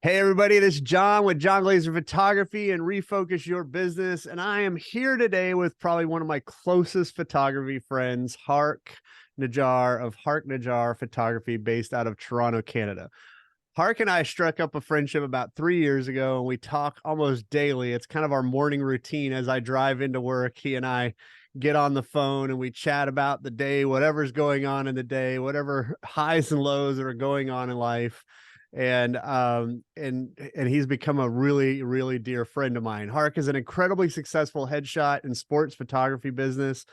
Hey everybody, this is John with John Glazer Photography and Refocus Your Business. And I am here today with probably one of my closest photography friends, Hark Nijjarr of Hark Nijjarr Photography based out of Toronto, Canada. Hark and I struck up a friendship about 3 years ago, and we talk almost daily. It's kind of our morning routine as I drive into work. He and I get on the phone and we chat about the day, whatever's going on in the day, whatever highs and lows that are going on in life. And he's become a really dear friend of mine. Hark is an incredibly successful headshot and sports photography business,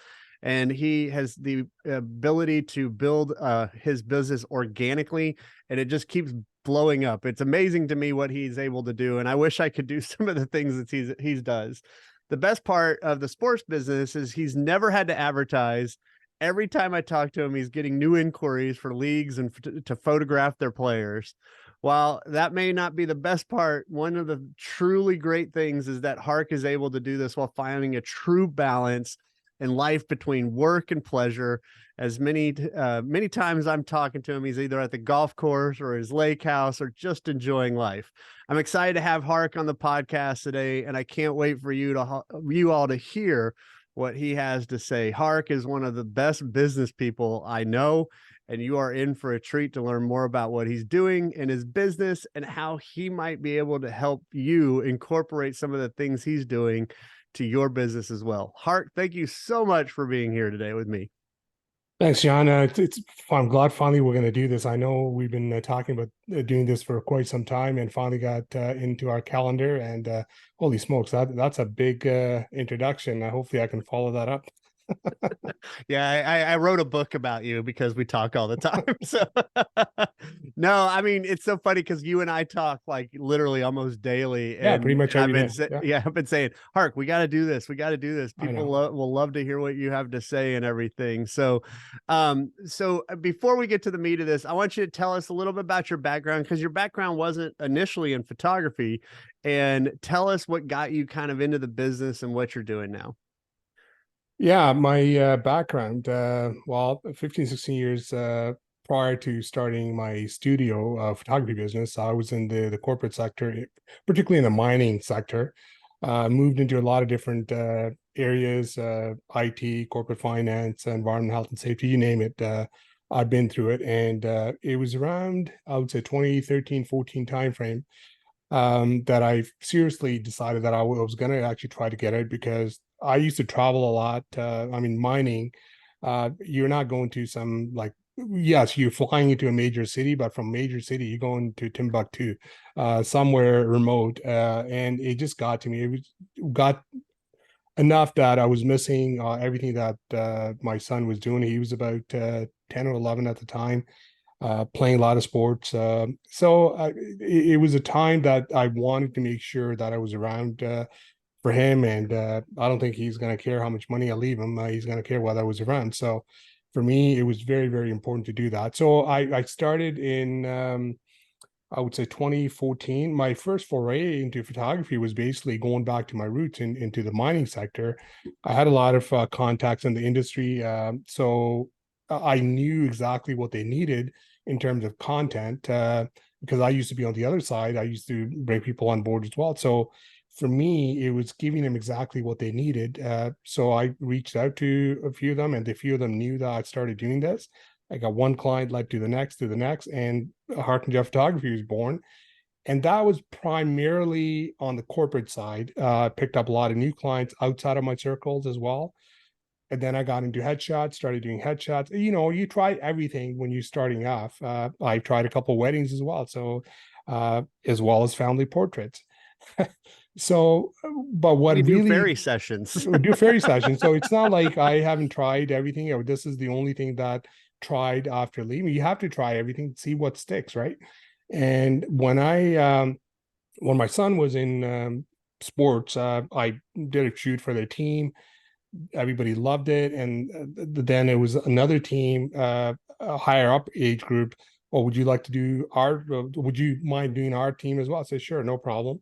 and he has the ability to build his business organically, and it just keeps blowing up. It's amazing to me what he's able to do, and I wish I could do some of the things that he does. The best part of the sports business is he's never had to advertise. Every time I talk to him, he's getting new inquiries for leagues and to photograph their players. While that may not be the best part, one of the truly great things is that Hark is able to do this while finding a true balance in life between work and pleasure. As many times I'm talking to him, he's either at the golf course or his lake house or just enjoying life. I'm excited to have Hark on the podcast today, and I can't wait for you all to hear what he has to say. Hark is one of the best business people I know, and you are in for a treat to learn more about what he's doing in his business and how he might be able to help you incorporate some of the things he's doing to your business as well. Hark, thank you so much for being here today with me. Thanks, John. I'm glad finally we're going to do this. I know we've been talking about doing this for quite some time, and finally got into our calendar. And holy smokes, that's a big introduction. Hopefully, I can follow that up. Yeah, I wrote a book about you because we talk all the time. So no, I mean, it's so funny because you and I talk like literally almost daily, Yeah, pretty much and I've every been day. Yeah, yeah, I've been saying, Hark, we got to do this, we got to do this. I People know. will love to hear what you have to say and everything. So before we get to the meat of this, I want you to tell us a little bit about your background, because your background wasn't initially in photography, and tell us what got you kind of into the business and what you're doing now. Yeah, my background, well, 15, 16 years prior to starting my studio photography business, I was in the corporate sector, particularly in the mining sector. Moved into a lot of different areas, IT, corporate finance, environment, health and safety, you name it. I've been through it. And it was around, I would say 2013, 14 timeframe that I seriously decided that I was going to actually try to get out, because I used to travel a lot. I mean, mining, you're not going to some like, yes, you're flying into a major city, but from major city, you're going to Timbuktu, somewhere remote. And it just got to me. Got enough that I was missing everything that my son was doing. He was about 10 or 11 at the time, playing a lot of sports. It was a time that I wanted to make sure that I was around for him. And I don't think he's going to care how much money I leave him. He's going to care whether I was around. So for me, it was very important to do that. So I started in, I would say 2014. My first foray into photography was basically going back to my roots into the mining sector. I had a lot of contacts in the industry. So I knew exactly what they needed in terms of content, because I used to be on the other side. I used to bring people on board as well. So for me, it was giving them exactly what they needed. So I reached out to a few of them, and a few of them knew that I started doing this. I got one client led to the next, and Hark Nijjarr Photography was born. And that was primarily on the corporate side. Picked up a lot of new clients outside of my circles as well. And then I got into headshots, started doing headshots. You know, you try everything when you're starting off. I tried a couple weddings as well, so as well as family portraits. So, but We what do really fairy sessions. we do fairy sessions. So it's not like I haven't tried everything, or this is the only thing that tried after leaving. You have to try everything, see what sticks, right? And when my son was in sports, I did a shoot for their team. Everybody loved it, and then it was another team, a higher up age group. Oh, would you like to do our? Would you mind doing our team as well? I said, sure, no problem.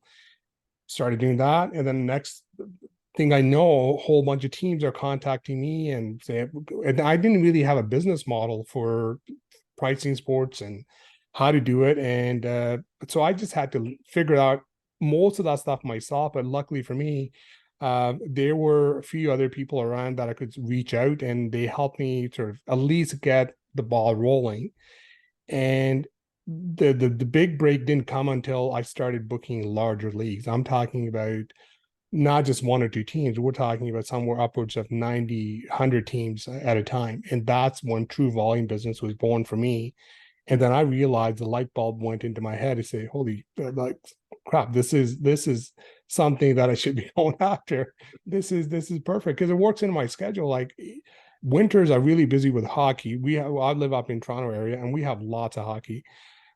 Started doing that, and then next thing I know, a whole bunch of teams are contacting me and say, and I didn't really have a business model for pricing sports and how to do it. And so I just had to figure out most of that stuff myself. But luckily for me, there were a few other people around that I could reach out, and they helped me sort of at least get the ball rolling. And the big break didn't come until I started booking larger leagues. I'm talking about not just one or two teams. We're talking about somewhere upwards of 90, 100 teams at a time. And that's when true volume business was born for me. And then I realized the light bulb went into my head to say, holy, like crap, this is something that I should be going after. This is perfect because it works into my schedule. Like winters are really busy with hockey. I live up in Toronto area and we have lots of hockey.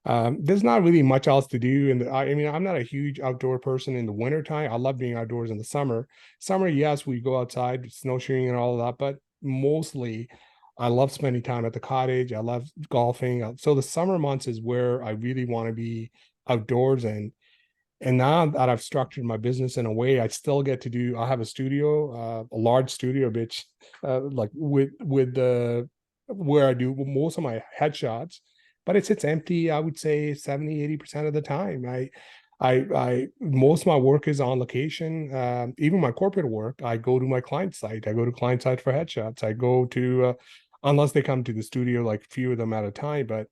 There's not really much else to do. And I mean, I'm not a huge outdoor person in the wintertime. I love being outdoors in the summer. Summer, yes, we go outside, snowshoeing and all of that, but mostly I love spending time at the cottage. I love golfing. So the summer months is where I really want to be outdoors. And now that I've structured my business in a way, I still get to do. I have a studio, a large studio, bitch, like with the where I do most of my headshots, but it sits empty. I would say 70, 80% of the time. I most of my work is on location. Even my corporate work, I go to my client site. I go to client site for headshots. I go to unless they come to the studio, like a few of them at a time, but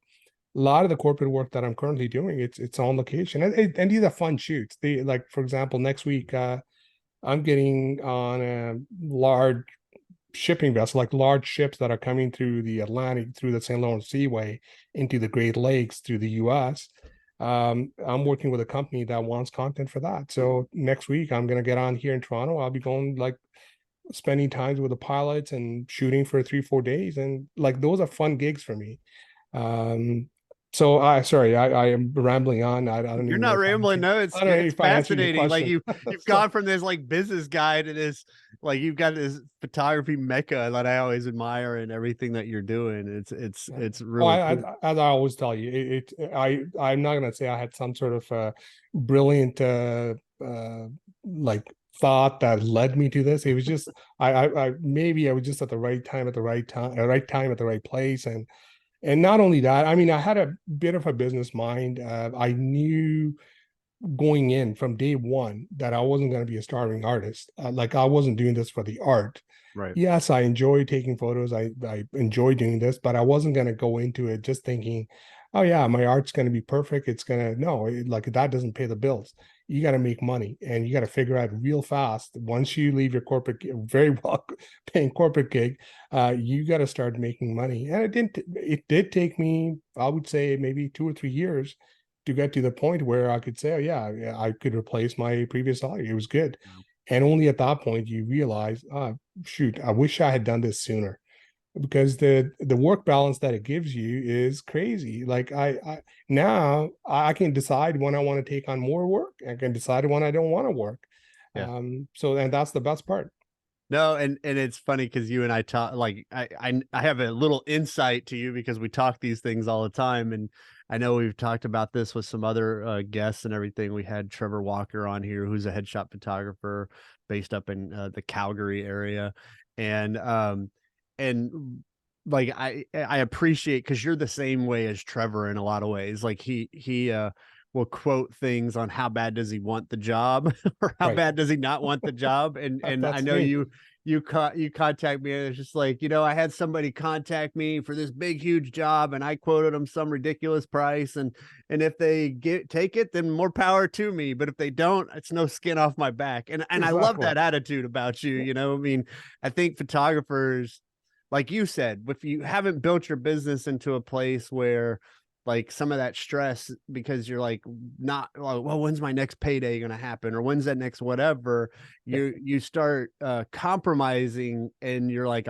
a lot of the corporate work that I'm currently doing, it's on location, and these are fun shoots. They like, for example, next week I'm getting on a large shipping vessel, like large ships that are coming through the Atlantic, through the St. Lawrence Seaway into the Great Lakes through the U.S. I'm working with a company that wants content for that. So next week I'm gonna get on here in Toronto. I'll be going like spending times with the pilots and shooting for 3, 4 days, and like those are fun gigs for me. Um, so I am rambling on. I don't You're even know not if I rambling. answered. No, I don't know it's if I answered your fascinating. Like question. you've So gone from this like business guy to this like you've got this photography mecca that I always admire and everything that you're doing. It's oh, really cool. as I always tell you, I'm not gonna say I had some sort of brilliant like thought that led me to this. It was just I maybe I was just at the right time at the right time, at the right place, and not only that, I mean, I had a bit of a business mind. I knew going in from day one that I wasn't going to be a starving artist. Like I wasn't doing this for the art. Right. Yes, I enjoy taking photos. I enjoy doing this, but I wasn't going to go into it just thinking, oh yeah, my art's going to be perfect. It's going to no, like that doesn't pay the bills. You got to make money, and you got to figure out real fast. Once you leave your corporate, very well paying corporate gig, you got to start making money. And it didn't. It did take me, I would say, maybe 2 or 3 years to get to the point where I could say, oh yeah, I could replace my previous salary. It was good. And only at that point you realize, shoot, I wish I had done this sooner, because the work balance that it gives you is crazy. Like I now I can decide when I want to take on more work. I can decide when I don't want to work. Yeah. So and that's the best part. No, and it's funny because you and I talk like I have a little insight to you because we talk these things all the time, and I know we've talked about this with some other guests and everything. We had Trevor Walker on here, who's a headshot photographer based up in the Calgary area, and and like I appreciate because you're the same way as Trevor in a lot of ways. Like he will quote things on how bad does he want the job or how Right. bad does he not want the job, and I That's know me. you contact me and it's just like, you know, I had somebody contact me for this big huge job and I quoted them some ridiculous price, and if they take it, then more power to me, but if they don't, it's no skin off my back. And I love Exactly. that attitude about you, you know. I mean, I think photographers, like you said, if you haven't built your business into a place where like some of that stress because you're like not like, well, when's my next payday going to happen or when's that next whatever, Yeah. you start compromising and you're like,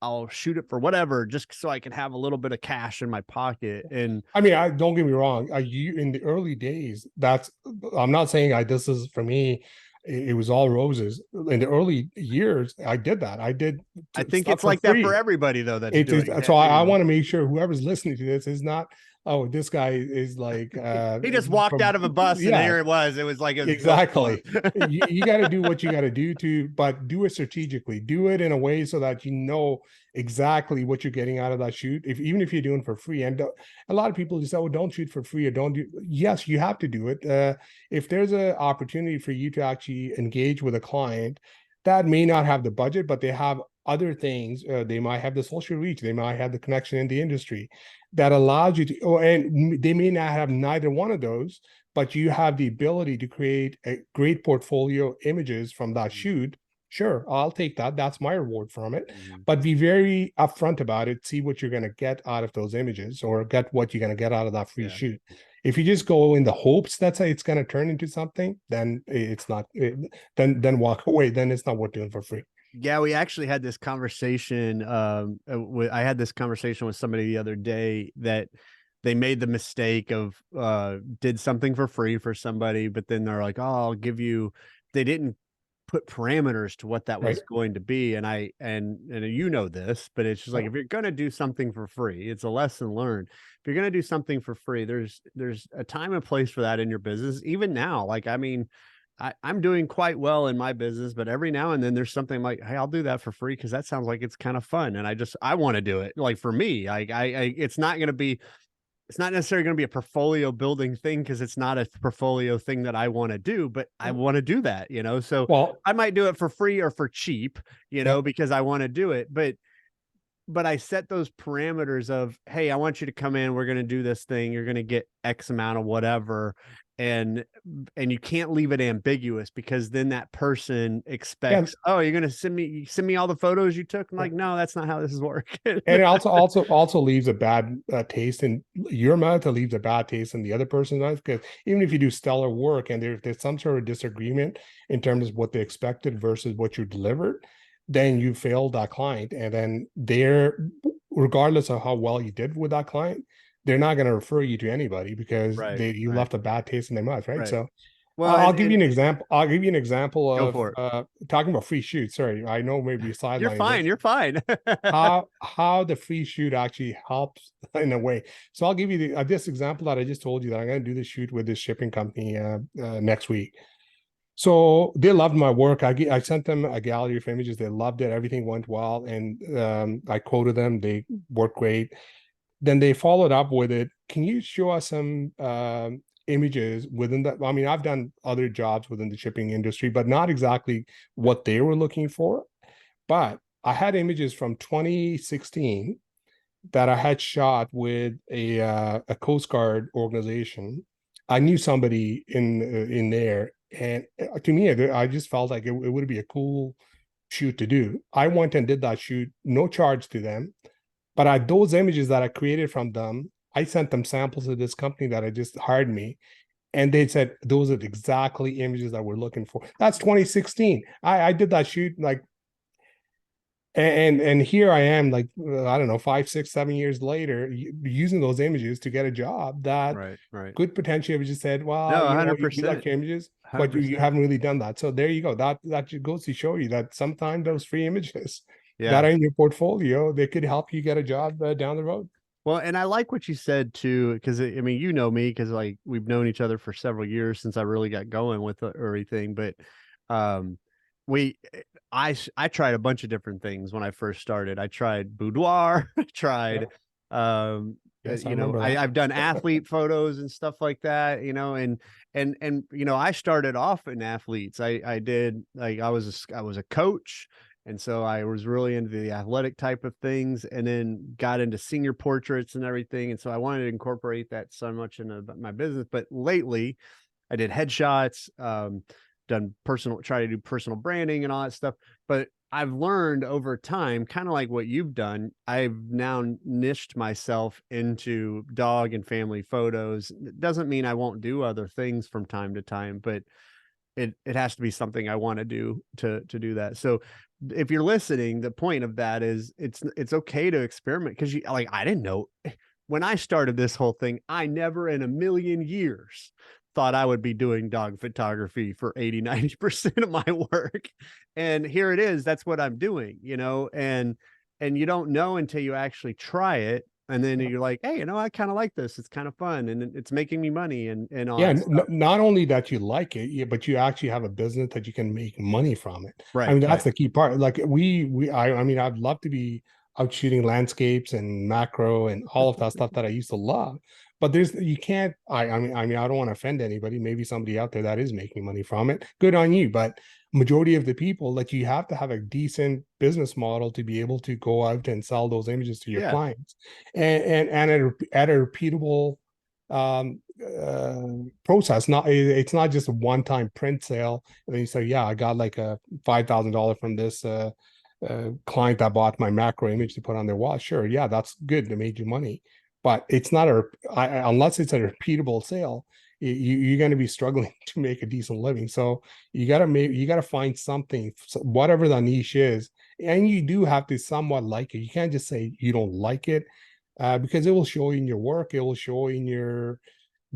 I'll shoot it for whatever just so I can have a little bit of cash in my pocket. And I mean, I don't get me wrong. You in the early days, that's I'm not saying this is for me. It was all roses. In the early years, I did that. I did I think stuff it's for like that for free. everybody though that's It is doing so it, you I know. want to make sure whoever's listening to this is not oh, this guy is like He just walked from, out of a bus and yeah, here it was. It was like it was built for exactly. him. You got to do what you got to do to, but do it strategically. Do it in a way so that you know exactly what you're getting out of that shoot. If even if you're doing for free, and a lot of people just say, "Oh, don't shoot for free," or "Don't do." Yes, you have to do it. If there's an opportunity for you to actually engage with a client that may not have the budget, but they have other things. They might have the social reach. They might have the connection in the industry that allows you to. Oh, and they may not have neither one of those, but you have the ability to create a great portfolio images from that shoot. Sure, I'll take that. That's my reward from it. Mhm. But be very upfront about it. See what you're going to get out of those images, or get what you're going to get out of that free Yeah. shoot. If you just go in the hopes that it's going to turn into something, then it's not. Then walk away. Then it's not worth doing for free. Yeah, we actually had this conversation. I had this conversation with somebody the other day that they made the mistake of did something for free for somebody, but then they're like, "Oh, I'll give you." They didn't put parameters to what that Right? was going to be, and and you know this, but it's just like Yeah. if you're gonna do something for free, it's a lesson learned. If you're gonna do something for free, there's a time and place for that in your business. Even now, like I mean, I'm doing quite well in my business, but every now and then there's something like, hey, I'll do that for free because that sounds like it's kind of fun, and I want to do it. Like for me, it's not going to be, it's not necessarily going to be a portfolio building thing because it's not a portfolio thing that I want to do, but I want to do that, you know. So Well, I might do it for free or for cheap, you yeah. know, because I want to do it, but I set those parameters of, hey, I want you to come in, we're going to do this thing, you're going to get X amount of whatever. And you can't leave it ambiguous because then that person Yeah. expects, oh, you're going to send me all the photos you took. I'm Yeah. like, no, that's not how this is working. And it also leaves a bad taste in your mouth. It leaves a bad taste in the other person's mouth, because even if you do stellar work and there's some sort of disagreement in terms of what they expected versus what you delivered, then you failed that client, and then they're, regardless of how well you did with that client, they're not going to refer you to anybody because Right, you right, left a bad taste in their mouth, right? right. So Well, I'll give you and an example. I'll give you an example go of for it. talking about free shoots. Sorry, I know maybe You're sidelining fine. this. You're fine. How the free shoot actually helps in a way. So I'll give you this example that I just told you, that I'm going to do the shoot with this shipping company next week. So they loved my work. I sent them a gallery of images. They loved it. Everything went well, and I quoted them. They worked great. Then they followed up with it. Can you show us some images within that? I mean, I've done other jobs within the shipping industry, but not exactly what they were looking for. But I had images from 2016 that I had shot with a Coast Guard organization. I knew somebody in there, and to me, I just felt like it would be a cool shoot to do. I went and did that shoot, no charge to them. But those images that I created from them, I sent them samples to this company that I just hired me, and they said those are exactly images that we're looking for. That's 2016. I did that shoot like, and here I am, like I don't know, 5, 6, 7 years later, using those images to get a job that Right, right. could potentially have just said, well, No, you know what, we like 100%. your images, but you 100%. haven't really done that. So there you go. That just goes to show you that sometimes those free images that Yeah. are in your portfolio, they could help you get a job down the road. Well, and I like what you said too, because I mean, you know me, because like we've known each other for several years since I really got going with everything. But um, we, I tried a bunch of different things when I first started. I tried boudoir, I Yeah. tried, Yes, I you know, remember that. I've done athlete photos and stuff like that, you know, and you know, I started off in athletes. I did like I was a coach. And so I was really into the athletic type of things, and then got into senior portraits and everything. And so I wanted to incorporate that so much into my business. But lately I did headshots, done personal, try to do personal branding and all that stuff. But I've learned over time, kind of like what you've done, I've now niched myself into dog and family photos. It doesn't mean I won't do other things from time to time, but it has to be something I want to do to do that. So if you're listening, the point of that is it's okay to experiment, because you like I didn't know when I started this whole thing, I never in a million years thought I would be doing dog photography for 80, 90% of my work. And here it is, that's what I'm doing, you know, and you don't know until you actually try it. And then you're like, hey, I kind of like this. It's kind of fun and it's making me money and all Yeah, that stuff. not only that you like it, yeah, but you actually have a business that you can make money from it. I Right, mean, that's right. the key part. Like I mean, I'd love to be out shooting landscapes and macro and all of that stuff that I used to love. But you can't. I mean, I don't want to offend anybody. Maybe somebody out there that is making money from it. Good on you. But majority of the people, like, you have to have a decent business model to be able to go out and sell those images to your Yeah. clients, and at a repeatable process. It's not just a one-time print sale and then you say, yeah, I got like a $5,000 from this client that bought my macro image to put on their wall. Sure, yeah, that's good, they made you money, but it's not unless it's a repeatable sale, you're going to be struggling to make a decent living. So you got to find something, whatever the niche is, and you do have to somewhat like it. You can't just say you don't like it, because it will show in your work, it will show in your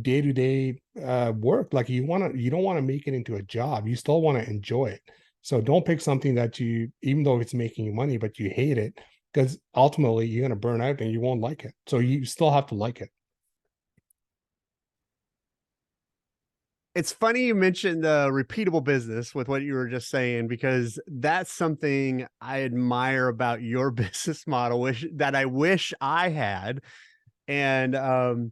day-to-day work. Like, you don't want to make it into a job, you still want to enjoy it. So don't pick something that you, even though it's making you money, but you hate it, because ultimately you're going to burn out and you won't like it. So you still have to like it. It's funny you mentioned the repeatable business with what you were just saying, because that's something I admire about your business model, which that I wish I had. And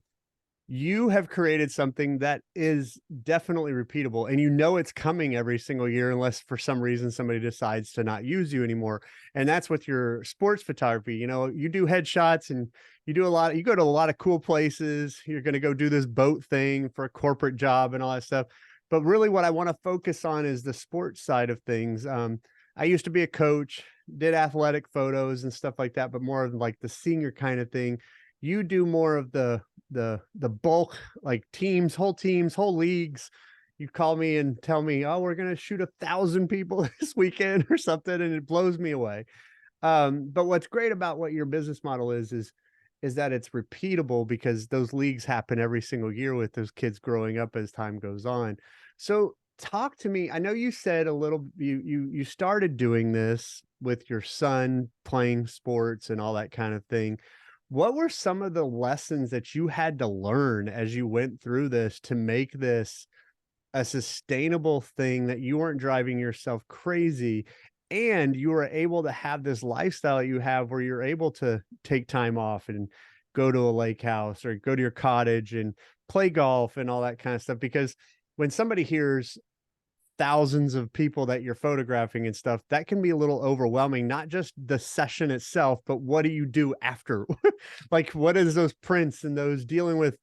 you have created something that is definitely repeatable, and it's coming every single year unless for some reason somebody decides to not use you anymore. And that's with your sports photography. You do headshots and you go to a lot of cool places. You're going to go do this boat thing for a corporate job and all that stuff. But really what I want to focus on is the sports side of things. I used to be a coach, did athletic photos and stuff like that, but more of like the senior kind of thing. You do more of the bulk, like teams, whole leagues. You call me and tell me, oh, we're gonna shoot 1,000 people this weekend or something, and it blows me away. But what's great about what your business model is that it's repeatable, because those leagues happen every single year with those kids growing up as time goes on. So talk to me. I know you said a little, you started doing this with your son playing sports and all that kind of thing. What were some of the lessons that you had to learn as you went through this to make this a sustainable thing, that you weren't driving yourself crazy and you were able to have this lifestyle you have where you're able to take time off and go to a lake house or go to your cottage and play golf and all that kind of stuff? Because when somebody hears thousands of people that you're photographing and stuff, that can be a little overwhelming, not just the session itself, but what do you do after? Like, what is those prints and those dealing with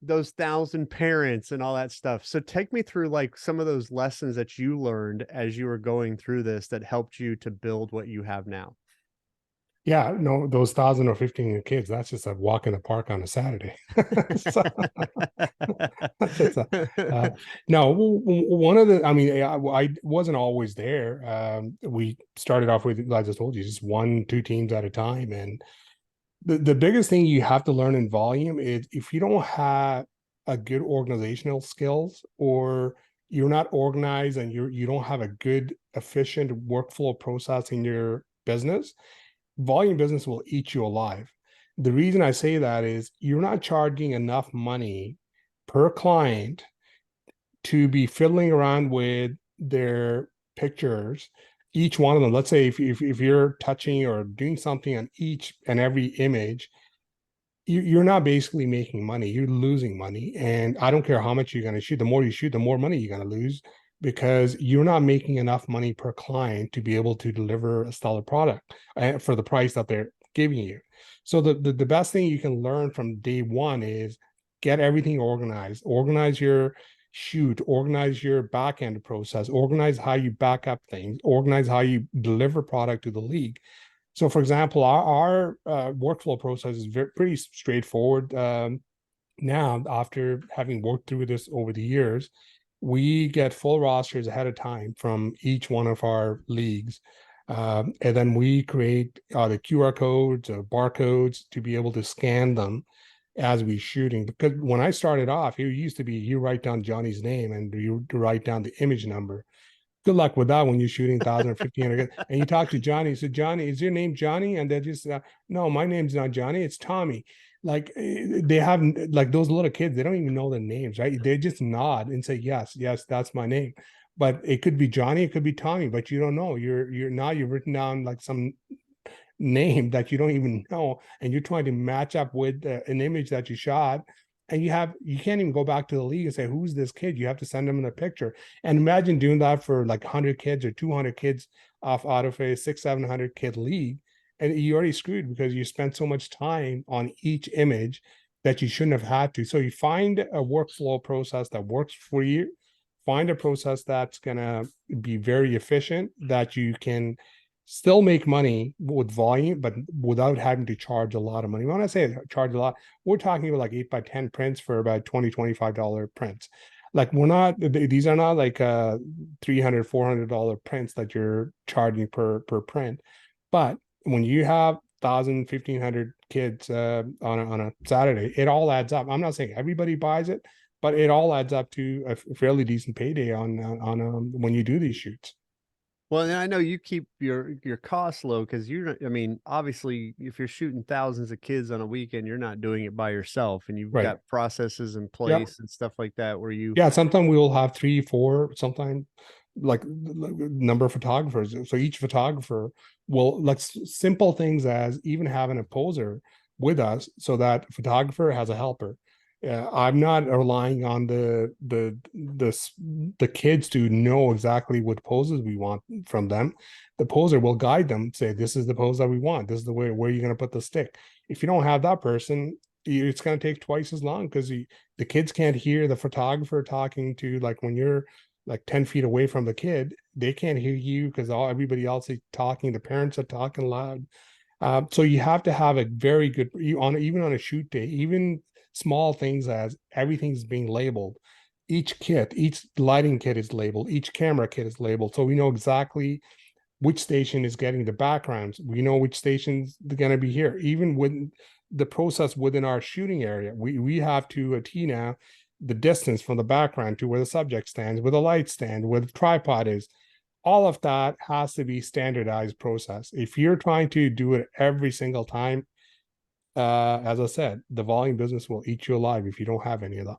those 1,000 parents and all that stuff? So take me through like some of those lessons that you learned as you were going through this that helped you to build what you have now. Yeah, no, those 1,000 or 1,500 kids, that's just a walk in the park on a Saturday. So that's just no, one of the, I mean, I wasn't always there. We started off with, like I just told you, just one, two teams at a time. And the biggest thing you have to learn in volume is, if you don't have a good organizational skills, or you're not organized and you don't have a good, efficient workflow process in your business, volume business will eat you alive. The reason I say that is, you're not charging enough money per client to be fiddling around with their pictures, each one of them. Let's say if you're touching or doing something on each and every image, you're not basically making money, you're losing money. And I don't care how much you're going to shoot, the more you shoot, the more money you're going to lose, because you're not making enough money per client to be able to deliver a stellar product for the price that they're giving you. So the best thing you can learn from day one is, get everything organized, organize your shoot, organize your back end process, organize how you back up things, organize how you deliver product to the league. So, for example, our workflow process is pretty straightforward. Now, after having worked through this over the years, we get full rosters ahead of time from each one of our leagues. And then we create the QR codes or barcodes to be able to scan them as we shooting. Because when I started off, it used to be, you write down Johnny's name and you write down the image number. good luck with that when you're shooting 1,000 or 1,500. And you talk to Johnny, so Johnny, is your name Johnny? And they're just, no, my name's not Johnny, it's Tommy. Like they have, like those little kids, they don't even know their names, right? They just nod and say, yes, yes, that's my name. But it could be Johnny, it could be Tommy, but you don't know. You've written down like some name that you don't even know, and you're trying to match up with an image that you shot, and you can't even go back to the league and say, who's this kid? You have to send them in a picture. And imagine doing that for like 100 kids or 200 kids off out of a 600-700 kid league, and you already screwed because you spent so much time on each image that you shouldn't have had to. So you find a workflow process that works for you, find a process that's going to be very efficient, that you can still make money with volume, but without having to charge a lot of money. When I say charge a lot, we're talking about like 8x10 prints for about $20-$25 prints. Like we're not, these are not like $300-$400 prints that you're charging per print. But when you have 1,000-1,500 kids on a Saturday, it all adds up. I'm not saying everybody buys it, but it all adds up to a fairly decent payday on when you do these shoots. Well, and I know you keep your costs low because I mean, obviously, if you're shooting thousands of kids on a weekend, you're not doing it by yourself, and you've Right. got processes in Yeah. place and stuff like that where you. Yeah, sometimes we will have three, four, sometimes like number of photographers. So each photographer will like simple things as even having a poser with us so that photographer has a helper. I'm not relying on the kids to know exactly what poses we want from them. The poser will guide them, say, this is the pose that we want. This is the way where you're going to put the stick. If you don't have that person, it's going to take twice as long because the kids can't hear the photographer talking to, like when you're like 10 feet away from the kid, they can't hear you because everybody else is talking, the parents are talking loud. So you have to have a very good, even on a shoot day, even small things as everything's being labeled. Each lighting kit is labeled, each camera kit is labeled, so we know exactly which station is getting the backgrounds. We know which stations they're going to be here. Even with the process within our shooting area, we have to a T now the distance from the background to where the subject stands, where the light stand, where the tripod is. All of that has to be standardized process. If you're trying to do it every single time, as I said, the volume business will eat you alive if you don't have any of that.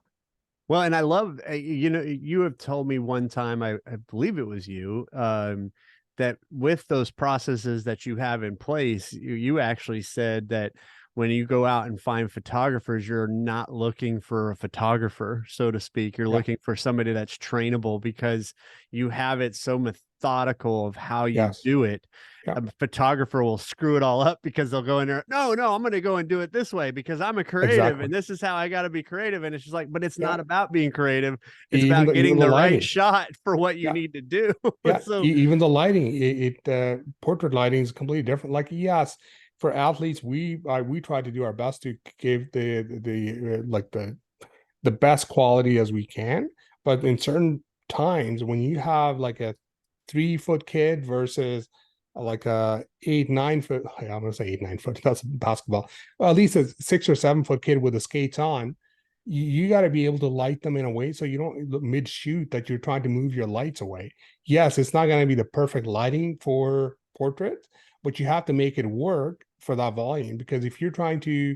Well, and I love, you have told me one time, I believe it was you, that with those processes that you have in place, you actually said that when you go out and find photographers, you're not looking for a photographer, so to speak. You're Yeah. looking for somebody that's trainable because you have it so methodical of how you Yes. do it. Yeah. A photographer will screw it all up because they'll go in there. No, no, I'm going to go and do it this way because I'm a creative Exactly. and this is how I got to be creative. And it's just like, but it's Yeah. not about being creative. It's Even about the even getting the the right lighting. shot for what you Yeah. need to do. Yeah, So, even the lighting, portrait lighting is completely different. Like, yes, for athletes, we try to do our best to give the best quality as we can. But in certain times, when you have like a 3 foot kid versus like a 8 9 foot, I'm gonna say 8 9 foot, that's basketball. Well, at least a 6 or 7 foot kid with the skates on, you got to be able to light them in a way so you don't mid shoot that you're trying to move your lights away. Yes, it's not going to be the perfect lighting for portraits, but you have to make it work for that volume because if you're trying to,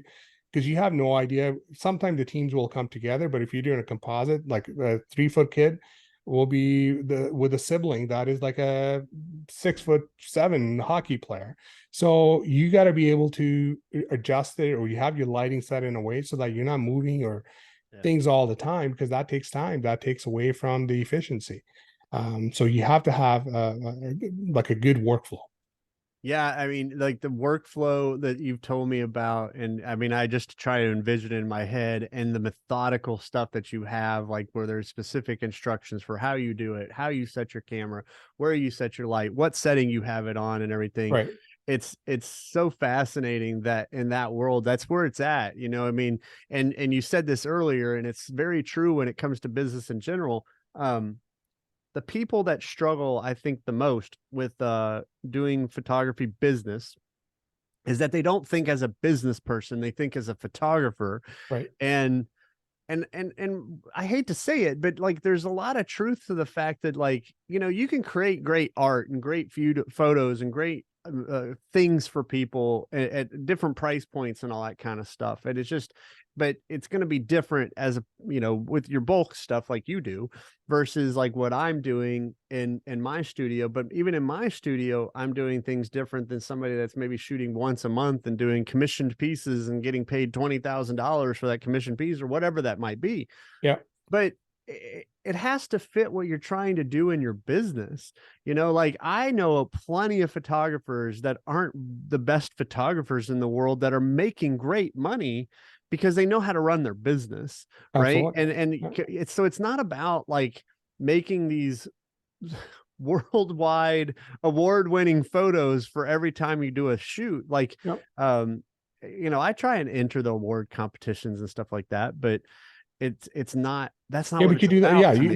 because you have no idea, sometimes the teams will come together, but if you're doing a composite, like a 3 foot kid will be with a sibling that is like a 6'7" hockey player. So you got to be able to adjust it, or you have your lighting set in a way so that you're not moving or yeah. things all the time, because that takes time. That takes away from the efficiency. So you have to have like a good workflow. Yeah, I mean, like the workflow that you've told me about, and I mean, I just try to envision it in my head and the methodical stuff that you have, like where there's specific instructions for how you do it, how you set your camera, where you set your light, what setting you have it on, and everything. Right. It's so fascinating that in that world, that's where it's at. I mean, and you said this earlier, and it's very true when it comes to business in general. The people that struggle, I think, the most with doing photography business is that they don't think as a business person, they think as a photographer. Right. And and I hate to say it, but like there's a lot of truth to the fact that, like, you know, you can create great art and great photos and great things for people at different price points and all that kind of stuff. And it's just, but it's going to be different as a, you know, with your bulk stuff like you do versus like what I'm doing in my studio. But even in my studio, I'm doing things different than somebody that's maybe shooting once a month and doing commissioned pieces and getting paid $20,000 for that commissioned piece or whatever that might be. Yeah. But it has to fit what you're trying to do in your business. You know, like I know plenty of photographers that aren't the best photographers in the world that are making great money because they know how to run their business, right? Absolutely. And Yeah. it's, so it's not about like making these worldwide award-winning photos for every time you do a shoot. Like, Yep. you know, I try and enter the award competitions and stuff like that, but it's not, that's not Yeah, what but it's you do that. Yeah, about to me.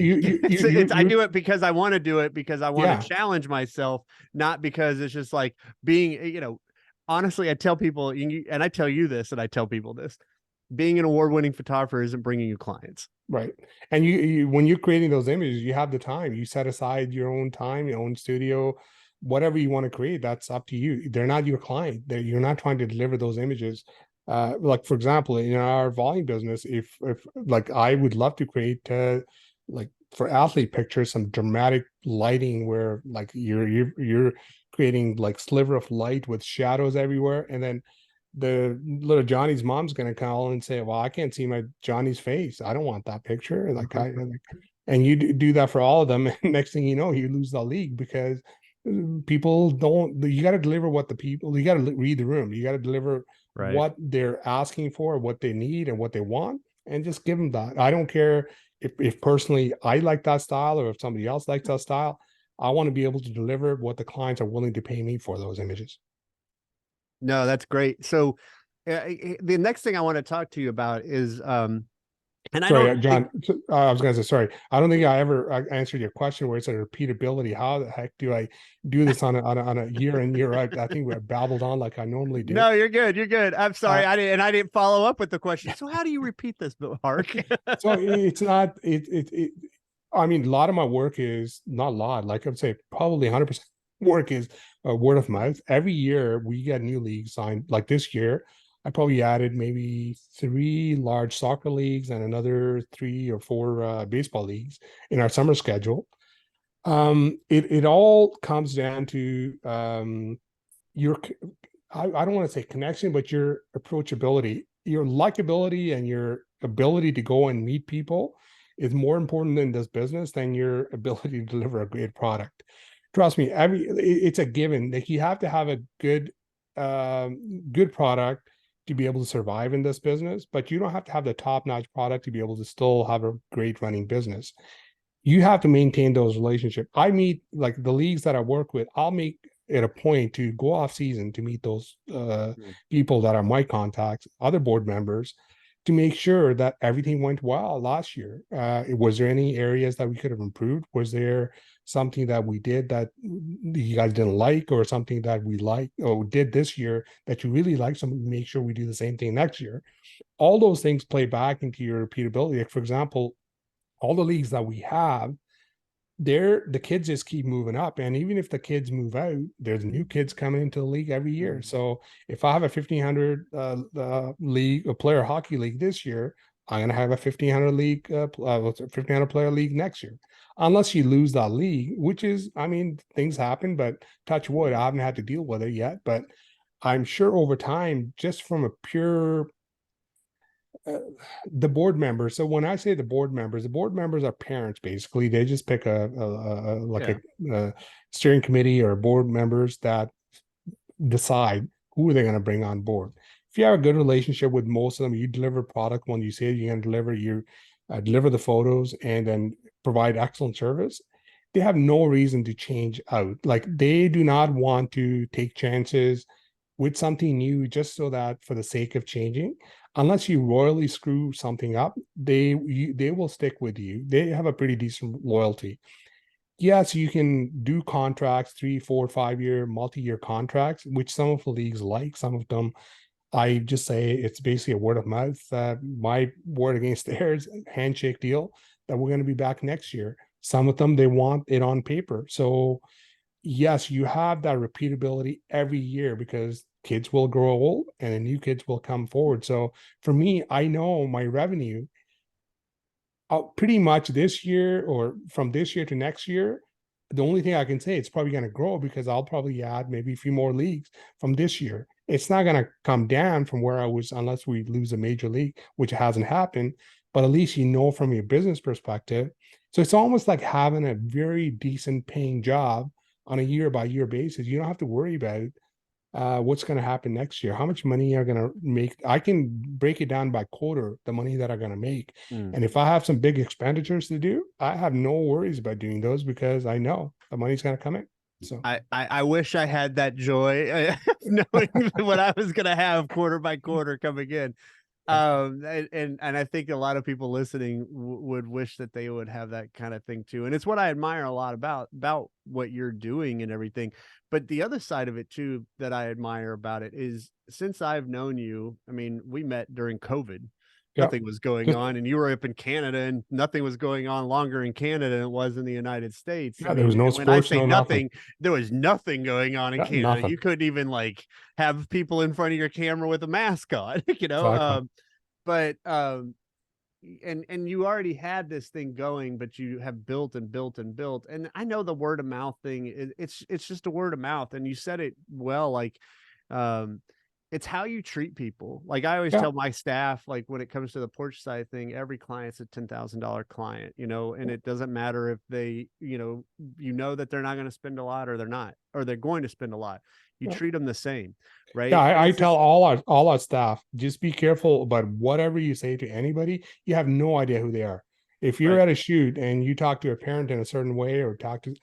I you do it because I want to do it, because I want yeah. to challenge myself, not because it's just like being, you know, honestly, I tell people, and I tell you this, and I tell people this, being an award-winning photographer isn't bringing you clients. Right. And when you're creating those images, you have the time. You set aside your own time, your own studio, whatever you want to create, that's up to you. They're not your client. You're not trying to deliver those images. Like for example, in our volume business, if like I would love to create like for athlete pictures, some dramatic lighting where like you're creating like sliver of light with shadows everywhere, and then the little Johnny's mom's gonna call and say, "Well, I can't see my Johnny's face. I don't want that picture." Like and you do that for all of them. And next thing you know, you lose the league because people don't. You got to deliver what the people. You got to read the room. You got to deliver Right. what they're asking for, what they need, and what they want, and just give them that. I don't care if personally I like that style or if somebody else likes that style. I want to be able to deliver what the clients are willing to pay me for those images. No, that's great. So the next thing I want to talk to you about is and I Sorry, don't think, John. I was going to say sorry. I don't think I ever answered your question where it's a repeatability. How the heck do I do this on a year in year out? I think we babbled on like I normally do. no, you're good. You're good. I'm Uh, sorry. I didn't follow up with the question. So how do you repeat this, Bill Hark? so it's not I mean, a lot of my work is not a lot. Like I would say, probably 100% work is word of mouth. Every year we get new leagues signed. Like this year, I probably added maybe 3 large soccer leagues and another 3 or 4 baseball leagues in our summer schedule. It all comes down to your I don't want to say connection, but your approachability, your likability, and your ability to go and meet people is more important in this business than your ability to deliver a great product. Trust me, it's a given. Like you have to have a good product to be able to survive in this business, but you don't have to have the top-notch product to be able to still have a great running business. You have to maintain those relationships. I meet like the leagues that I work with, I'll make it a point to go off season to meet those people that are my contacts, other board members, to make sure that everything went well last year. Was there any areas that we could have improved? Was there something that we did that you guys didn't like, or something that we liked or did this year that you really like? So we make sure we do the same thing next year. All those things play back into your repeatability. Like for example, all the leagues that we have, the kids just keep moving up, and even if the kids move out, there's new kids coming into the league every year. So if I have a 1500 league, a player hockey league this year, I'm going to have a 1500 league 1500 player league next year, unless you lose that league, which is, I mean, things happen, but touch wood, I haven't had to deal with it yet. But I'm sure over time, just from a pure uh, the board members. So when I say the board members are parents. Basically, they just pick Yeah. a steering committee or board members that decide who they're going to bring on board. If you have a good relationship with most of them, you deliver product when you say you're going to deliver. You deliver the photos and then provide excellent service. They have no reason to change out. Like they do not want to take chances with something new just so that for the sake of changing. Unless you royally screw something up, they will stick with you. They have a pretty decent loyalty. Yes, you can do contracts, 3, 4, 5 year, multi-year contracts, which some of the leagues like. Some of them I just say it's basically a word of mouth. My word against theirs, handshake deal that we're going to be back next year. Some of them, they want it on paper. So yes, you have that repeatability every year because kids will grow old and the new kids will come forward. So for me, I know my revenue pretty much this year or from this year to next year. The only thing I can say it's probably going to grow because I'll probably add maybe a few more leagues from this year. It's not going to come down from where I was unless we lose a major league, which hasn't happened. But at least you know from your business perspective. So it's almost like having a very decent paying job on a year by year basis. You don't have to worry about it, what's going to happen next year, how much money are going to make. I can break it down by quarter, the money that I'm going to make. Mm. And if I have some big expenditures to do, I have no worries about doing those because I know the money's going to come in. So I wish I had that joy knowing what I was going to have quarter by quarter coming in. And I think a lot of people listening would wish that they would have that kind of thing too. And it's what I admire a lot about what you're doing and everything. But the other side of it too that I admire about it is since I've known you, I mean, we met during COVID. yeah, Nothing was going on, and you were up in Canada, and nothing was going on longer in Canada than it was in the United States. I yeah, there was mean, no when I sports, say no nothing. nothing, there was nothing going on in Yeah, Canada. nothing. You couldn't even like have people in front of your camera with a mask on, you know. Exactly. But and you already had this thing going, but you have built and built and built. And I know the word of mouth thing, it's just a word of mouth. And you said it well, like um it's how you treat people. Like I always Yeah, tell my staff, like when it comes to the porch side thing, every client's a $10,000 client, you know, and it doesn't matter if they, you know that they're not going to spend a lot or they're not, or they're going to spend a lot. You yeah. treat them the same, Yeah, right? And I it's tell just all our staff, just be careful about whatever you say to anybody. You have no idea who they are. If you're right. at a shoot and you talk to a parent in a certain way or talk to,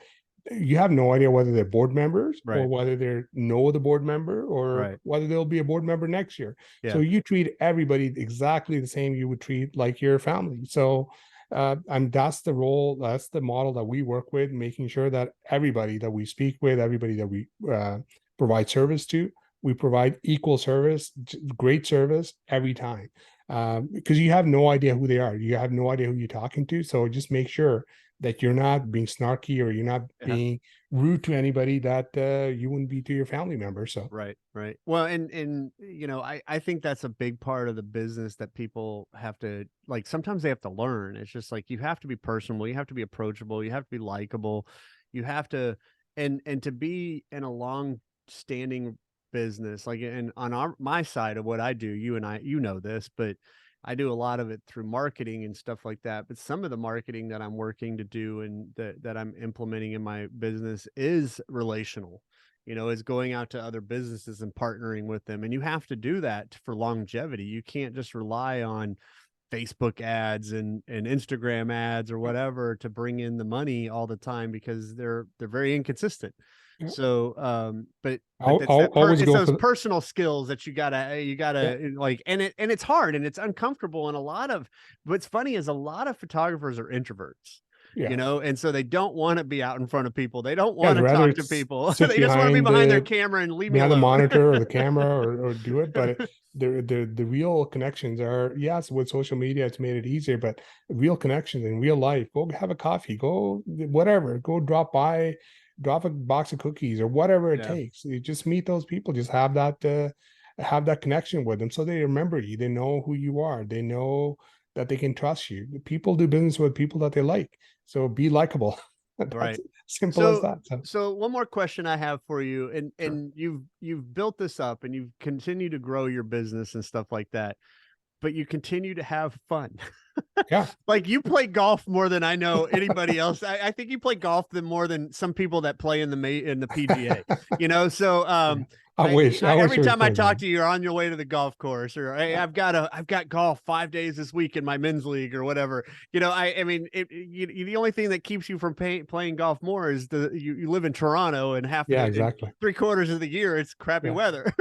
you have no idea whether they're board members or Right. whether they know the board member or Right. whether they'll be a board member next year. So Yeah. you treat everybody exactly the same you would treat like your family. So and that's the role, that's the model that we work with, making sure that everybody that we speak with, everybody that we provide service to, we provide equal service, great service every time. Because you have no idea who they are, you have no idea who you're talking to. So just make sure that you're not being snarky or you're not Yeah. being rude to anybody that you wouldn't be to your family member. So Right, right. Well, and I think that's a big part of the business that people have to like sometimes they have to learn. It's just like you have to be personable, you have to be approachable, you have to be likable, you have to and to be in a long standing business, like and on my side of what I do, you and I, you know this, but I do a lot of it through marketing and stuff like that. But some of the marketing that I'm working to do and that I'm implementing in my business is relational, is going out to other businesses and partnering with them. And you have to do that for longevity. You can't just rely on Facebook ads and Instagram ads or whatever to bring in the money all the time because they're very inconsistent. yeah, So but that's I'll always it's go those for personal skills that you yeah, gotta like, and it's hard and it's uncomfortable. And what's funny is a lot of photographers are introverts, yeah. and so they don't want to be out in front of people. They don't Yeah, want I'd to rather talk to people. sit They just want to be behind their camera and leave me behind the alone. monitor or the camera or do it. But the real connections are, yes, with social media it's made it easier, but real connections in real life. Go have a coffee, go whatever, go drop a box of cookies or whatever it Yeah, takes. You just meet those people, just have that connection with them so they remember you. They know who you are. They know that they can trust you. People do business with people that they like. So be likable. That's right. simple as So that. So so one more question I have for you, and sure. you've built this up and you've continued to grow your business and stuff like that, but you continue to have fun. Yeah. Like you play golf more than I know anybody else. I think you play golf more than some people that play in the PGA. So Yeah. I wish every it was time I playing talk more. to you, you're on your way to the golf course, or hey, Yeah. I've got golf 5 days this week in my men's league or whatever. I mean, the only thing that keeps you from playing golf more is you live in Toronto and half of Yeah, the and exactly. 3/4 of the year it's crappy Yeah. weather,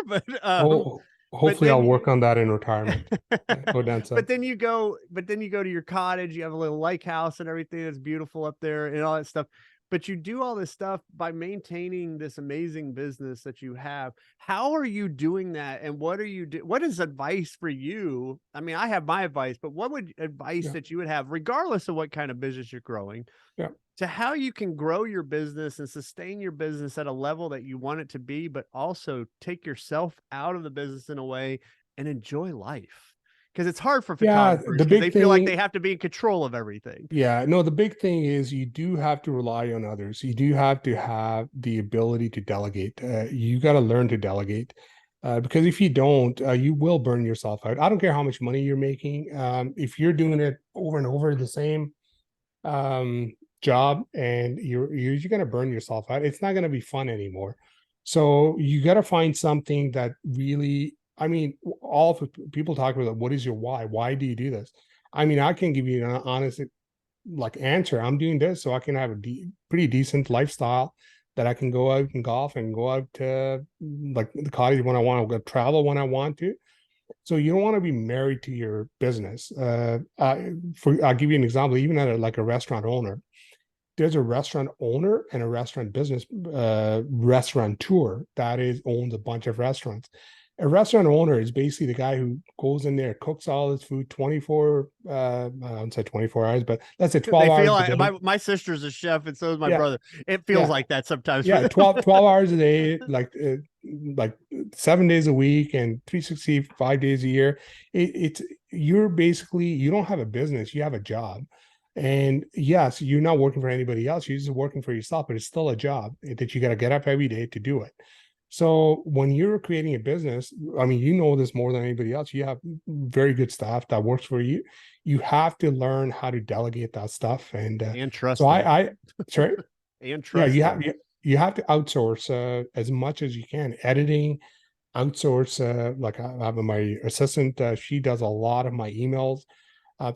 Oh, but hopefully then I'll work on that in retirement. Yeah, go down south. but then you go to your cottage, you have a little lake house and everything that's beautiful up there and all that stuff. but you do all this stuff by maintaining this amazing business that you have. How are you doing that? And what are you what is advice for you? I mean, I have my advice, but what would advice Yeah. that you would have, regardless of what kind of business you're growing, Yeah. to how you can grow your business and sustain your business at a level that you want it to be, but also take yourself out of the business in a way and enjoy life? Because it's hard for Yeah. photographers The because they big feel like thing, they have to be in control of everything. yeah, no, the big thing is you do have to rely on others. You do have to have the ability to delegate. You got to learn to delegate. Because if you don't, you will burn yourself out. I don't care how much money you're making. If you're doing it over and over the same um, job, and you're going to burn yourself out. It's not going to be fun anymore. So you got to find something that really, I mean, all of people talk about what is your why? Why do you do this? I mean, I can give you an honest like answer. I'm doing this so I can have a pretty decent lifestyle, that I can go out and golf and go out to like the cottage when I want to, go travel when I want to. So you don't want to be married to your business. I'll give you an example. Even at like a restaurant owner, there's a restaurant owner and a restaurant business restaurateur that is owns a bunch of restaurants. A restaurant owner is basically the guy who goes in there, cooks all his food 24, I don't say 24 hours, but let's say 12 They feel hours a like day. my sister's a chef, and so is my Yeah, brother. It feels yeah, like that sometimes for yeah. them. 12 hours a day, like 7 days a week and 365 days a year. It's you're basically, you don't have a business, you have a job. And yes, you're not working for anybody else, you're just working for yourself, but it's still a job that you got to get up every day to do it. So when you're creating a business, I mean, you know this more than anybody else. You have very good staff that works for you. You have to learn how to delegate that stuff. And And so trust them. sorry, And yeah, trust them. you have to outsource as much as you can. Editing, outsource. Like I have my assistant, she does a lot of my emails.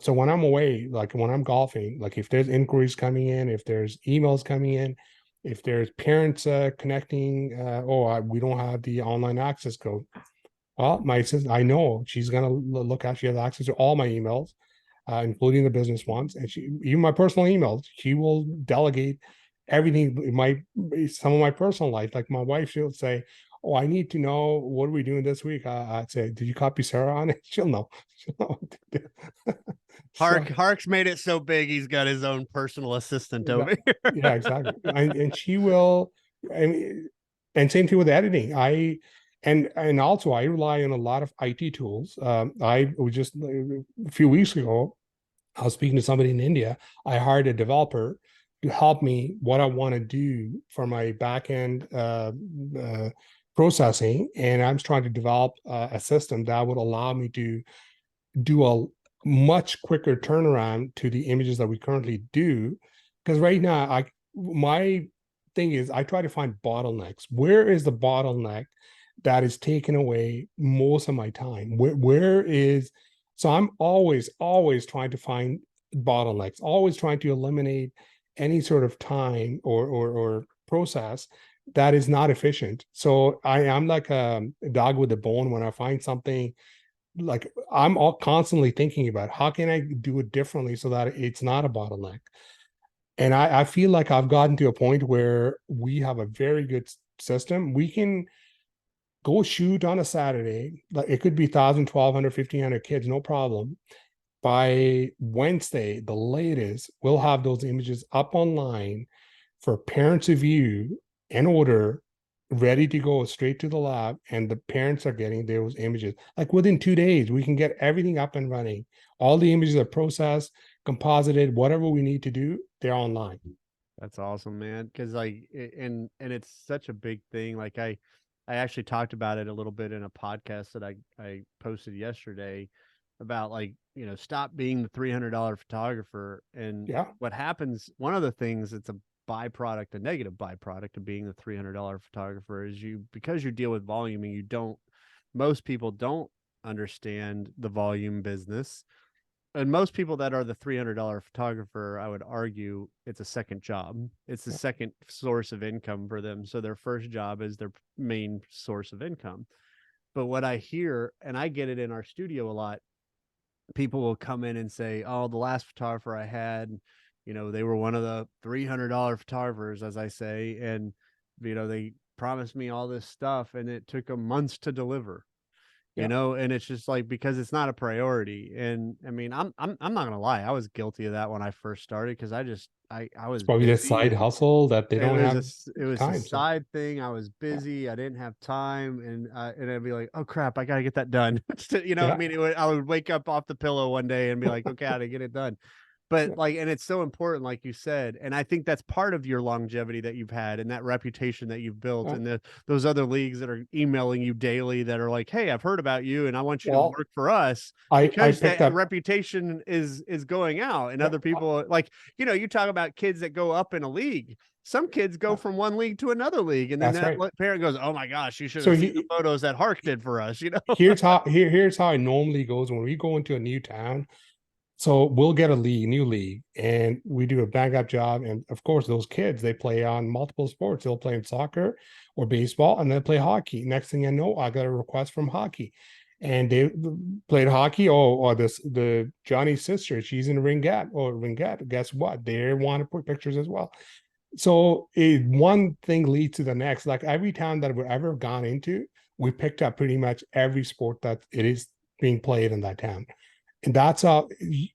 So when I'm away, like when I'm golfing, like if there's inquiries coming in, if there's emails coming in, if there's parents connecting, we don't have the online access code. Well, my assistant, I know she's gonna look at. She has access to all my emails, including the business ones, and she even my personal emails. She will delegate everything. Some of my personal life, like my wife, she'll say, "Oh, I need to know what are we doing this week." I'd say, "Did you copy Sarah on it?" She'll know. She'll know what to do. So Hark's made it so big he's got his own personal assistant that, over here. yeah, exactly. And she will, I mean, and same thing with editing. And also I rely on a lot of IT tools. I was just a few weeks ago, I was speaking to somebody in India. I hired a developer to help me what I want to do for my backend processing, and I'm trying to develop a system that would allow me to do a much quicker turnaround to the images that we currently do. Because right now, my thing is I try to find bottlenecks. Where is the bottleneck that is taking away most of my time? Where is, so I'm always trying to find bottlenecks, always trying to eliminate any sort of time or process that is not efficient. So I'm like a dog with a bone. When I find something, like I'm all constantly thinking about how can I do it differently so that it's not a bottleneck. And I feel like I've gotten to a point where we have a very good system. We can go shoot on a Saturday, like it could be 1,000, 1,200, 1,500 kids, no problem. By Wednesday, the latest, we'll have those images up online for parents to view in order, ready to go straight to the lab. And the parents are getting those images. Like within 2 days, we can get everything up and running. All the images are processed, composited, whatever we need to do, they're online. That's awesome, man. Because like, and it's such a big thing. Like I actually talked about it a little bit in a podcast that I posted yesterday about, like, stop being the $300 photographer. And Yeah. what happens, one of the things that's a byproduct, a negative byproduct of being the $300 photographer is because you deal with volume and most people don't understand the volume business. And most people that are the $300 photographer, I would argue it's a second job. It's the second source of income for them. So their first job is their main source of income. But what I hear, and I get it in our studio a lot, people will come in and say, "Oh, the last photographer I had, they were one of the $300 photographers, as I say, and they promised me all this stuff, and it took them months to deliver. Yeah. And it's just like, because it's not a priority. And I mean, I'm not gonna lie, I was guilty of that when I first started, because I It's was probably this busy. side hustle that they It don't was have a time. So side thing. I was yeah, busy. I didn't have time, and I'd be like, oh crap, I gotta get that done. I yeah, mean, I would wake up off the pillow one day and be like, okay, I gotta get it done. But yeah, like, and it's so important, like you said, and I think that's part of your longevity that you've had, and that reputation that you've built, yeah. and those other leagues that are emailing you daily that are like, hey, I've heard about you and I want you to Well, work for us, I because picked that up. reputation is going out, and Yeah, other people, like, you talk about kids that go up in a league. Some kids go from one league to another league, and then that's that right. parent goes, oh my gosh, you should So have seen the photos that Hark did for us. here's how it normally goes when we go into a new town. So we'll get a new league, and we do a bang up job. And of course, those kids, they play on multiple sports. They'll play in soccer or baseball, and then play hockey. Next thing I know, I got a request from hockey, and they played hockey. Oh, or the Johnny's sister, she's in ringette. Guess what? They want to put pictures as well. So one thing leads to the next. Like every town that we've ever gone into, we picked up pretty much every sport that it is being played in that town. And that's how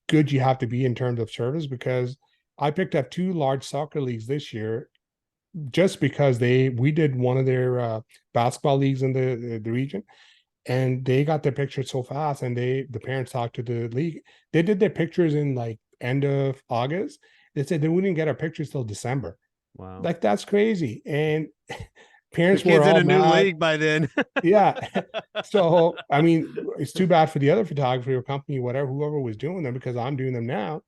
good you have to be in terms of service, because I picked up two large soccer leagues this year just because we did one of their basketball leagues in the region, and they got their pictures so fast, and the parents talked to the league. They did their pictures in like end of August. They said they wouldn't get our pictures till December. Wow. Like that's crazy. And The parents were kid's in all a new mad. league by then. Yeah. So I mean, it's too bad for the other photography or company, whatever, whoever was doing them, because I'm doing them now.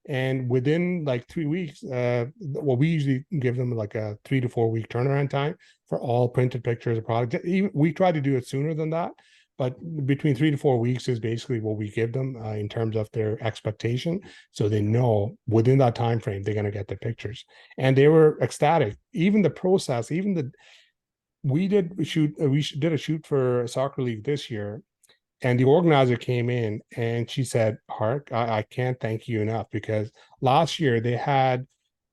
And within like 3 weeks, well, we usually give them like a 3 to 4 week turnaround time for all printed pictures of product. Even we try to do it sooner than that, but between 3 to 4 weeks is basically what we give them in terms of their expectation, so they know within that time frame they're going to get the pictures. And they were ecstatic. Even the process, even the we did shoot we did a shoot for a soccer league this year, and the organizer came in and she said, Hark, I can't thank you enough, because last year they had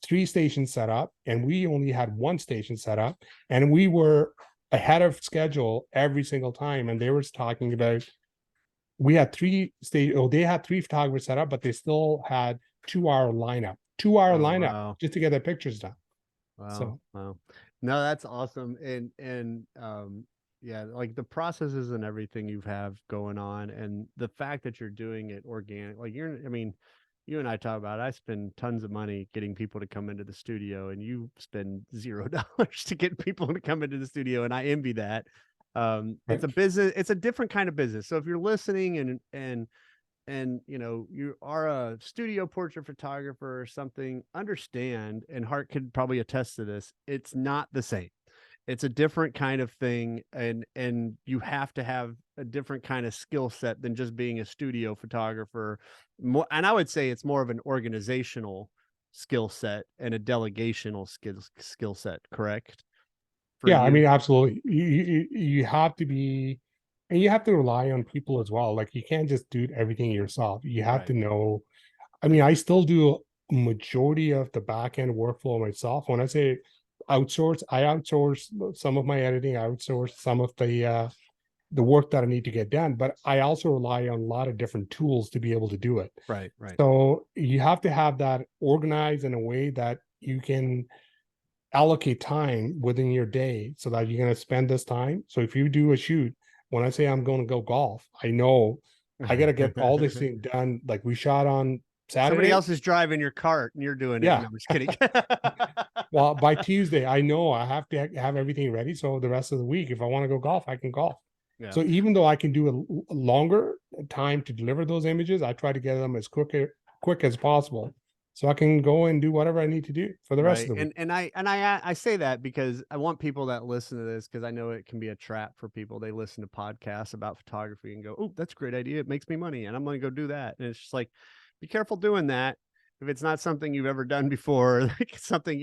3 stations set up and we only had 1 station set up, and we were ahead of schedule every single time. And they were talking about, we had they had 3 photographers set up, but they still had 2 hour lineup, 2 hour Oh lineup wow. just to get their pictures done. Wow, So wow. No, that's awesome. And yeah, like the processes and everything you have going on, and the fact that you're doing it organic, like I mean, you and I talk about it, I spend tons of money getting people to come into the studio, and you spend $0 to get people to come into the studio, and I envy that. It's a right. business, it's a different kind of business. So if you're listening and you are a studio portrait photographer or something, understand, and Hart could probably attest to this, it's not the same. It's a different kind of thing, and you have to have a different kind of skill set than just being a studio photographer. And I would say it's more of an organizational skill set and a delegational skill set, correct, for Yeah, I you? mean, absolutely. You have to be, and you have to rely on people as well. Like you can't just do everything yourself. You have Right. to know. I mean, I still do a majority of the back end workflow myself. When I say outsource, I outsource some of my editing, I outsource some of the work that I need to get done, but I also rely on a lot of different tools to be able to do it. Right. Right. So you have to have that organized in a way that you can allocate time within your day, so that you're going to spend this time. So if you do a shoot, when I say I'm going to go golf, I know I got to get all this thing done. Like we shot on Somebody Saturday. else is driving your cart and you're doing it. Yeah. No, I'm just kidding. Well, by Tuesday, I know I have to have everything ready. So the rest of the week, if I want to go golf, I can golf. Yeah. So even though I can do a longer time to deliver those images, I try to get them as quick as possible, so I can go and do whatever I need to do for the rest of Right. the week. And I say that because I want people that listen to this, because I know it can be a trap for people. They listen to podcasts about photography and go, "Oh, that's a great idea. It makes me money and I'm going to go do that." And it's just like, be careful doing that. If it's not something you've ever done before, like something,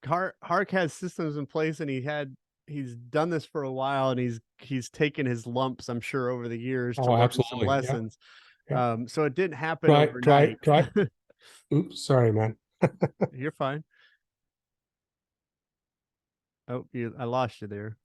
Hark has systems in place, and he's done this for a while, and he's taken his lumps, I'm sure, over the years to Oh, learn some absolutely. Yeah. lessons. Yeah. So it didn't happen Try, try, overnight. try. Oops, sorry, man. You're fine. Oh, I lost you there.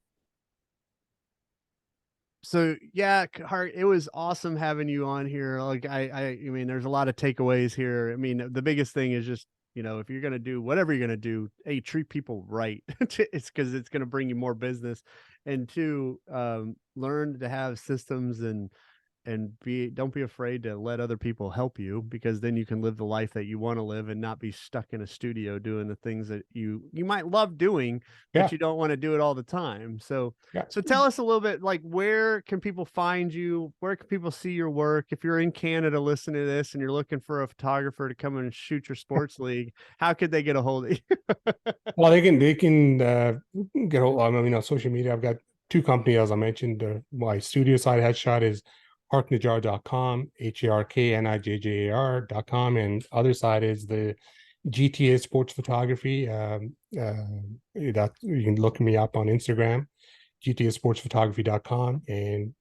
So yeah, Hart, it was awesome having you on here. Like I mean, there's a lot of takeaways here. I mean, the biggest thing is just, if you're gonna do whatever you're gonna do, A, treat people right. It's because it's gonna bring you more business, and two, learn to have systems and don't be afraid to let other people help you, because then you can live the life that you want to live and not be stuck in a studio doing the things that you might love doing, but Yeah, you don't want to do it all the time. So yeah. tell us a little bit, like, where can people find you? Where can people see your work? If you're in Canada listening to this and you're looking for a photographer to come and shoot your sports league, how could they get a hold of you? Well, they can get hold. I mean, on social media, I've got two companies, as I mentioned. My studio side headshot is harknijjarr.com, HARKNIJJAR.com, and other side is the GTA Sports Photography. That you can look me up on Instagram, GTASportsphotography.com. And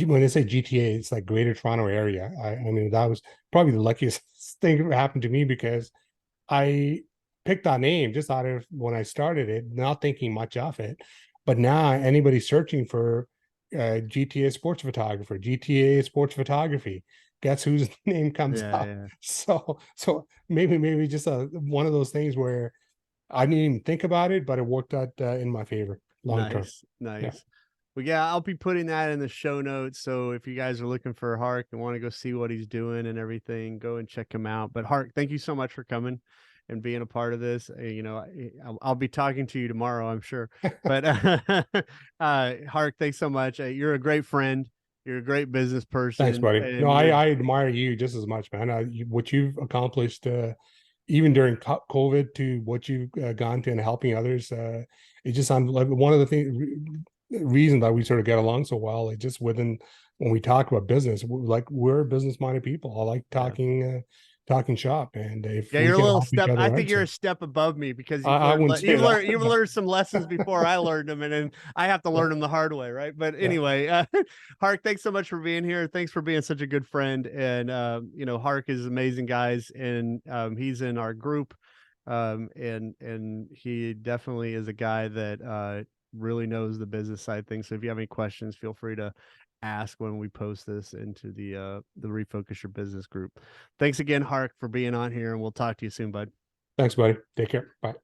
when they say GTA, it's like Greater Toronto Area. I mean, that was probably the luckiest thing that happened to me, because I picked that name just out of when I started it, not thinking much of it. But now anybody searching for GTA sports photographer, GTA sports photography, guess whose name comes Yeah, up? yeah. So maybe just one of those things where I didn't even think about it, but it worked out in my favor long term. Nice, Yeah. nice. Well, yeah, I'll be putting that in the show notes. So if you guys are looking for Hark and want to go see what he's doing and everything, go and check him out. But Hark, thank you so much for coming and being a part of this. I'll be talking to you tomorrow, I'm sure. But Hark, thanks so much. You're a great friend. You're a great business Thanks, person, buddy. No, and I admire you just as much, man. What you've accomplished, even during COVID, to what you've gone to and helping others. It just sounds like one of the reasons that we sort of get along so well. It just within when we talk about business, we're business minded people. I like yeah. talking shop, and if Yeah, we you're a can little help each step. I other think out, you're so a step above me because I wouldn't say that, you've but learned some lessons before I learned them, and I have to yeah, learn them the hard way, right? But yeah. anyway, Hark, thanks so much for being here. Thanks for being such a good friend, and Hark is amazing, guys, and he's in our group, and he definitely is a guy that really knows the business side of things. So if you have any questions, feel free to ask when we post this into the Refocus Your Business group. Thanks again, Hark, for being on here, and we'll talk to you soon, bud. Thanks, buddy. Take care. Bye.